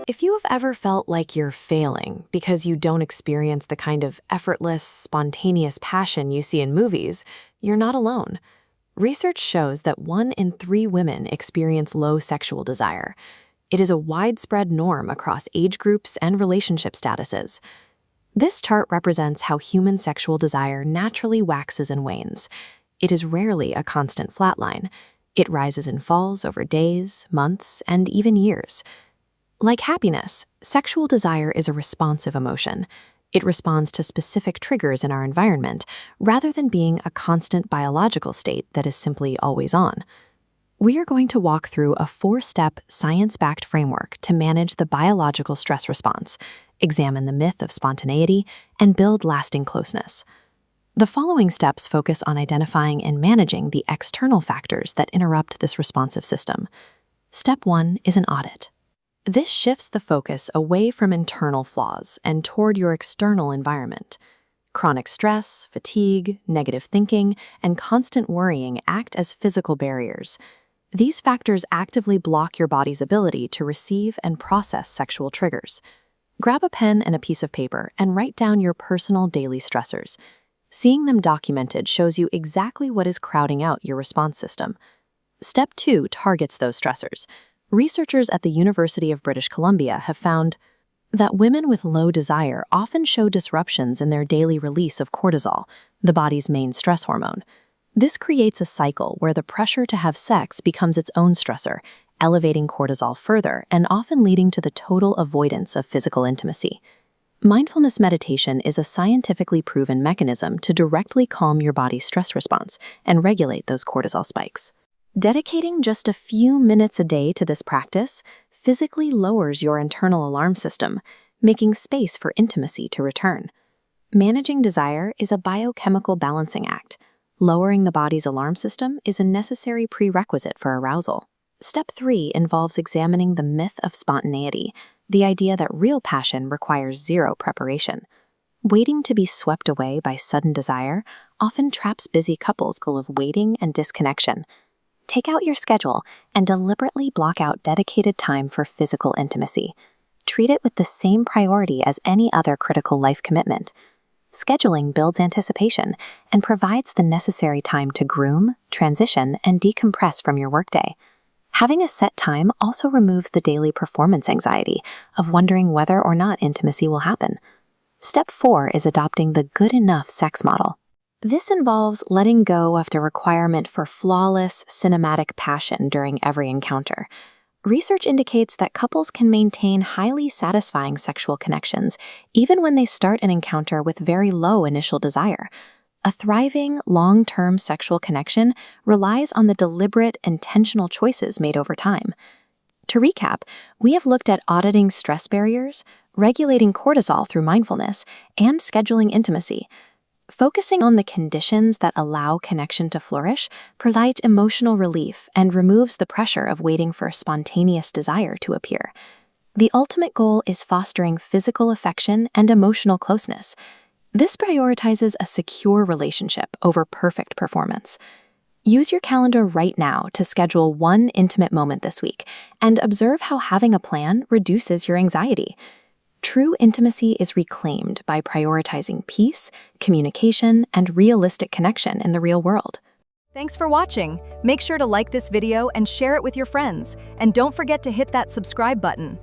If you have ever felt like you're failing because you don't experience the kind of effortless, spontaneous passion you see in movies, you're not alone. Research shows that 1 in 3 women experience low sexual desire. It is a widespread norm across age groups and relationship statuses. This chart represents how human sexual desire naturally waxes and wanes. It is rarely a constant flatline. It rises and falls over days, months, and even years. Like happiness, sexual desire is a responsive emotion. It responds to specific triggers in our environment, rather than being a constant biological state that is simply always on. We are going to walk through a 4-step, science-backed framework to manage the biological stress response, examine the myth of spontaneity, and build lasting closeness. The following steps focus on identifying and managing the external factors that interrupt this responsive system. Step 1 is an audit. This shifts the focus away from internal flaws and toward your external environment. Chronic stress, fatigue, negative thinking, and constant worrying act as physical barriers. These factors actively block your body's ability to receive and process sexual triggers. Grab a pen and a piece of paper and write down your personal daily stressors. Seeing them documented shows you exactly what is crowding out your response system. Step 2 targets those stressors. Researchers at the University of British Columbia have found that women with low desire often show disruptions in their daily release of cortisol, the body's main stress hormone. This creates a cycle where the pressure to have sex becomes its own stressor, elevating cortisol further and often leading to the total avoidance of physical intimacy. Mindfulness meditation is a scientifically proven mechanism to directly calm your body's stress response and regulate those cortisol spikes. Dedicating just a few minutes a day to this practice physically lowers your internal alarm system, making space for intimacy to return. Managing desire is a biochemical balancing act. Lowering the body's alarm system is a necessary prerequisite for arousal. Step 3 involves examining the myth of spontaneity, the idea that real passion requires zero preparation. Waiting to be swept away by sudden desire often traps busy couples full of waiting and disconnection. Take out your schedule and deliberately block out dedicated time for physical intimacy. Treat it with the same priority as any other critical life commitment. Scheduling builds anticipation and provides the necessary time to groom, transition, and decompress from your workday. Having a set time also removes the daily performance anxiety of wondering whether or not intimacy will happen. Step 4 is adopting the good enough sex model. This involves letting go of the requirement for flawless, cinematic passion during every encounter. Research indicates that couples can maintain highly satisfying sexual connections even when they start an encounter with very low initial desire. A thriving, long-term sexual connection relies on the deliberate, intentional choices made over time. To recap, we have looked at auditing stress barriers, regulating cortisol through mindfulness, and scheduling intimacy. Focusing on the conditions that allow connection to flourish provides emotional relief and removes the pressure of waiting for spontaneous desire to appear. The ultimate goal is fostering physical affection and emotional closeness. This prioritizes a secure relationship over perfect performance. Use your calendar right now to schedule one intimate moment this week and observe how having a plan reduces your anxiety. True intimacy is reclaimed by prioritizing peace, communication, and realistic connection in the real world. Thanks for watching. Make sure to like this video and share it with your friends. And don't forget to hit that subscribe button.